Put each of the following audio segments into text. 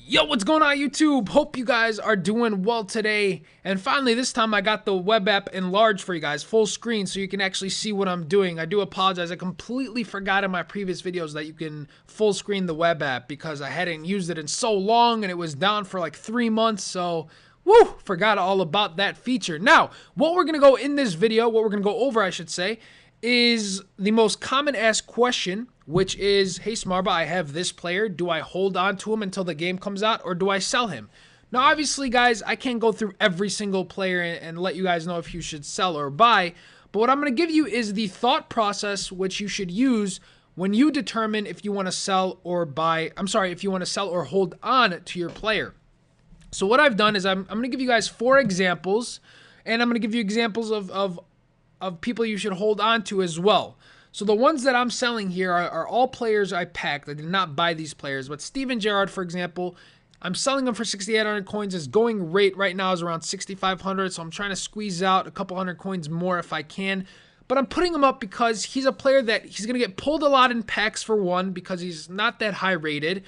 Yo, what's going on YouTube? Hope you guys are doing well today. And finally, this time I got the web app enlarged for you guys, full screen, so you can actually see what I'm doing. I do apologize. I completely forgot in my previous videos that you can full screen the web app because I hadn't used it in so long and it was down for like 3 months. So, woo, forgot all about that feature. Now, what we're going to go in this video, what we're going to go over, I should say, is the most common asked question, which is, hey Smarba, I have this player. Do I hold on to him until the game comes out, or do I sell him? Now, obviously, guys, I can't go through every single player and let you guys know if you should sell or buy, but what I'm going to give you is the thought process which you should use when you determine if you want to sell or buy. If you want to sell or hold on to your player. So what I've done is I'm going to give you guys 4 examples, and I'm going to give you examples of people you should hold on to as well. So the ones that I'm selling here are all players I packed. I did not buy these players, but Steven Gerrard, for example, I'm selling him for 6,800 coins. His going rate right now is around 6,500, so I'm trying to squeeze out a couple hundred coins more if I can. But I'm putting him up because he's a player that he's going to get pulled a lot in packs, for one, because he's not that high rated,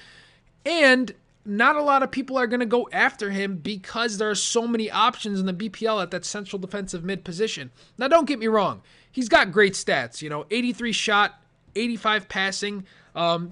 and not a lot of people are going to go after him because there are so many options in the BPL at that central defensive mid position. Now, don't get me wrong. He's got great stats, 83 shot, 85 passing,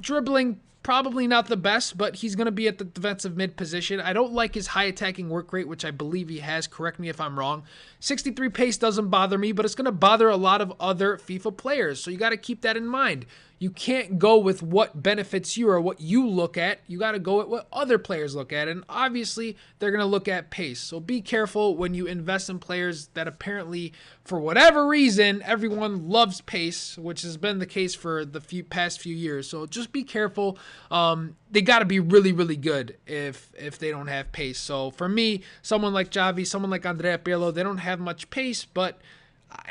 dribbling, probably not the best, but he's going to be at the defensive mid position. I don't like his high attacking work rate, which I believe he has. Correct me if I'm wrong. 63 pace doesn't bother me, but it's going to bother a lot of other FIFA players, so you got to keep that in mind. You can't go with what benefits you or what you look at. You got to go at what other players look at, and obviously they're going to look at pace. So be careful when you invest in players that apparently, for whatever reason, everyone loves pace, which has been the case for the past few years. So just be careful. They got to be really, really good if they don't have pace. So for me, someone like Xavi, someone like Andrea Pirlo, they don't have much pace, but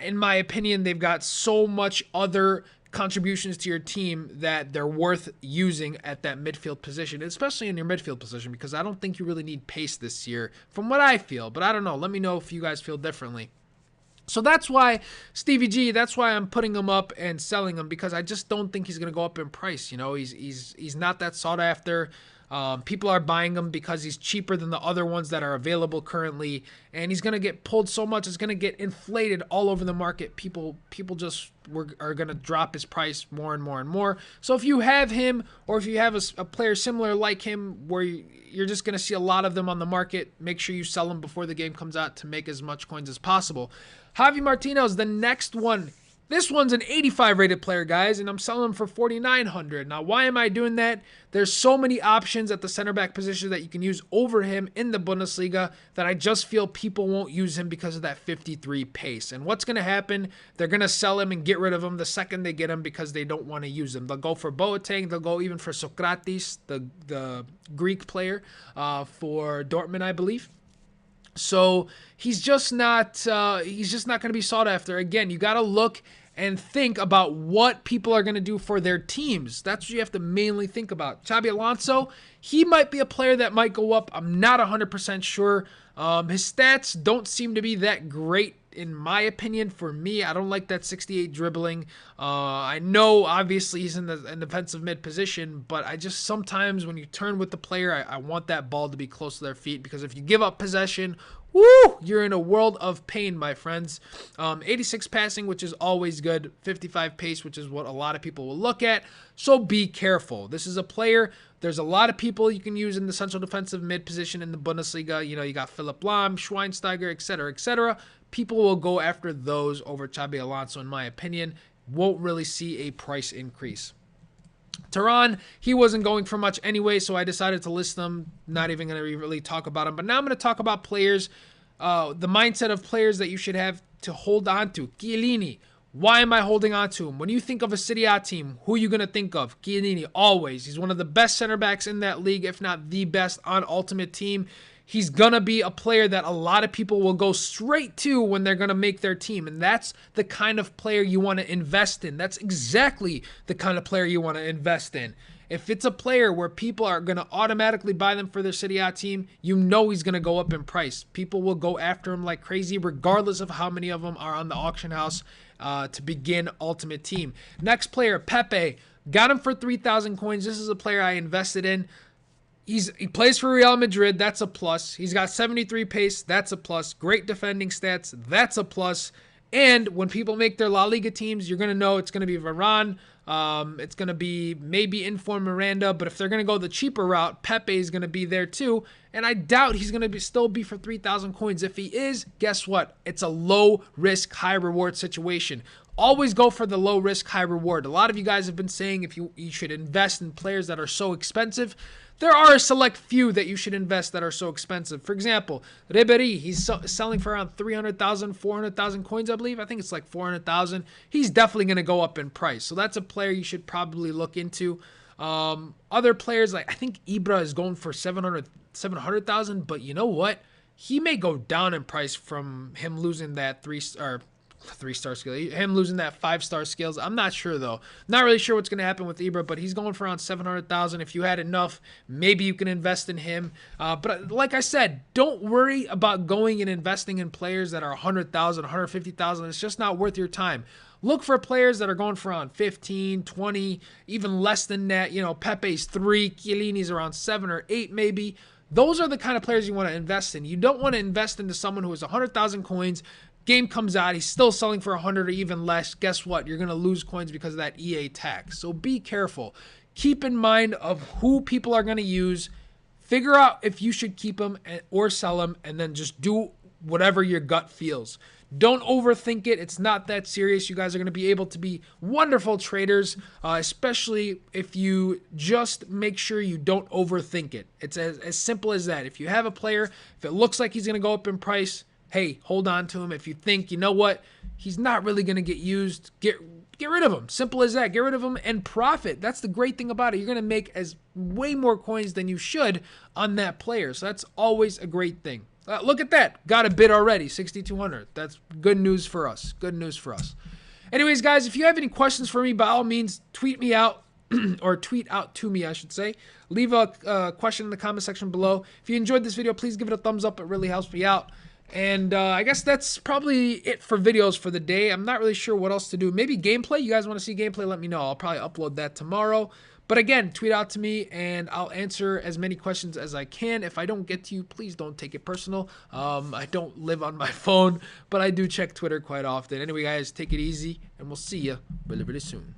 in my opinion, they've got so much other contributions to your team that they're worth using at that midfield position, especially in your midfield position, because I don't think you really need pace this year from what I feel, but I don't know. Let me know if you guys feel differently. So that's why Stevie G, that's why I'm putting him up and selling him, because I just don't think he's going to go up in price. He's not that sought after. People are buying him because he's cheaper than the other ones that are available currently, and he's going to get pulled so much, it's going to get inflated all over the market. People just are going to drop his price more and more and more. So if you have him, or if you have a player similar like him where you're just going to see a lot of them on the market, make sure you sell them before the game comes out to make as much coins as possible. Javi Martinez, the next one. This one's an 85 rated player, guys, and I'm selling him for 4,900. Now, why am I doing that? There's so many options at the center back position that you can use over him in the Bundesliga that I just feel people won't use him because of that 53 pace. And what's going to happen? They're going to sell him and get rid of him the second they get him because they don't want to use him. They'll go for Boateng. They'll go even for Socrates, the Greek player for Dortmund, I believe. So he's just not going to be sought after. Again, you got to look and think about what people are going to do for their teams. That's what you have to mainly think about. Xabi Alonso, he might be a player that might go up. I'm not 100% sure. His stats don't seem to be that great, in my opinion. For me, I don't like that 68 dribbling. I know, obviously, he's in the defensive mid position, but I just sometimes when you turn with the player, I want that ball to be close to their feet, because if you give up possession, woo, you're in a world of pain, my friends. 86 passing, which is always good. 55 pace, which is what a lot of people will look at. So be careful. This is a player. There's a lot of people you can use in the central defensive mid position in the Bundesliga. You got Philipp Lahm, Schweinsteiger, etc., etc. People will go after those over Xabi Alonso, in my opinion. Won't really see a price increase. Tehran, he wasn't going for much anyway, so I decided to list them. Not even going to really talk about them. But now I'm going to talk about players, the mindset of players that you should have to hold on to. Chiellini, why am I holding on to him? When you think of a Serie A team, who are you going to think of? Chiellini, always. He's one of the best center backs in that league, if not the best on Ultimate Team. He's going to be a player that a lot of people will go straight to when they're going to make their team. And that's the kind of player you want to invest in. That's exactly the kind of player you want to invest in. If it's a player where people are going to automatically buy them for their Serie A team, you know he's going to go up in price. People will go after him like crazy, regardless of how many of them are on the auction house to begin Ultimate Team. Next player, Pepe. Got him for 3,000 coins. This is a player I invested in. He plays for Real Madrid. That's a plus. He's got 73 pace. That's a plus. Great defending stats. That's a plus. And when people make their La Liga teams, you're going to know it's going to be Varane. It's going to be maybe Inform Miranda. But if they're going to go the cheaper route, Pepe is going to be there too. And I doubt he's going to still be for 3,000 coins. If he is, guess what? It's a low risk, high reward situation. Always go for the low risk, high reward. A lot of you guys have been saying if you should invest in players that are so expensive. There are a select few that you should invest that are so expensive. For example, Ribéry, he's selling for around 300,000, 400,000 coins, I believe. I think it's like 400,000. He's definitely going to go up in price. So that's a player you should probably look into. Other players, like I think Ibra is going for 700,000, but you know what? He may go down in price from him losing that three-star skill. Him losing that 5-star skills. I'm not sure though. Not really sure what's going to happen with Ibra, but he's going for around 700,000. If you had enough, maybe you can invest in him. But like I said, don't worry about going and investing in players that are 100,000, 150,000. It's just not worth your time. Look for players that are going for around 15, 20, even less than that. You know, Pepe's 3, Chiellini's around 7 or 8 maybe. Those are the kind of players you want to invest in. You don't want to invest into someone who has 100,000 coins. Game comes out, he's still selling for 100 or even less. Guess what? You're going to lose coins because of that EA tax. So be careful. Keep in mind of who people are going to use. Figure out if you should keep them or sell them, and then just do whatever your gut feels. Don't overthink it. It's not that serious. You guys are going to be able to be wonderful traders, especially if you just make sure you don't overthink it. It's as simple as that. If you have a player, if it looks like he's going to go up in price, hey, hold on to him. If you think, you know what, he's not really going to get used, get rid of him. Simple as that. Get rid of him and profit. That's the great thing about it. You're going to make way more coins than you should on that player. So that's always a great thing. Look at that. Got a bid already, 6,200. That's good news for us. Good news for us. Anyways, guys, if you have any questions for me, by all means, tweet me out. Or tweet out to me, I should say. Leave a question in the comment section below. If you enjoyed this video, please give it a thumbs up. It really helps me out. And I guess that's probably it for videos for the day. I'm not really sure what else to do. Maybe gameplay. You guys want to see gameplay? Let me know. I'll probably upload that tomorrow. But again, tweet out to me and I'll answer as many questions as I can. If I don't get to you, please don't take it personal. I don't live on my phone, but I do check Twitter quite often. Anyway, guys, take it easy and we'll see you really, really soon.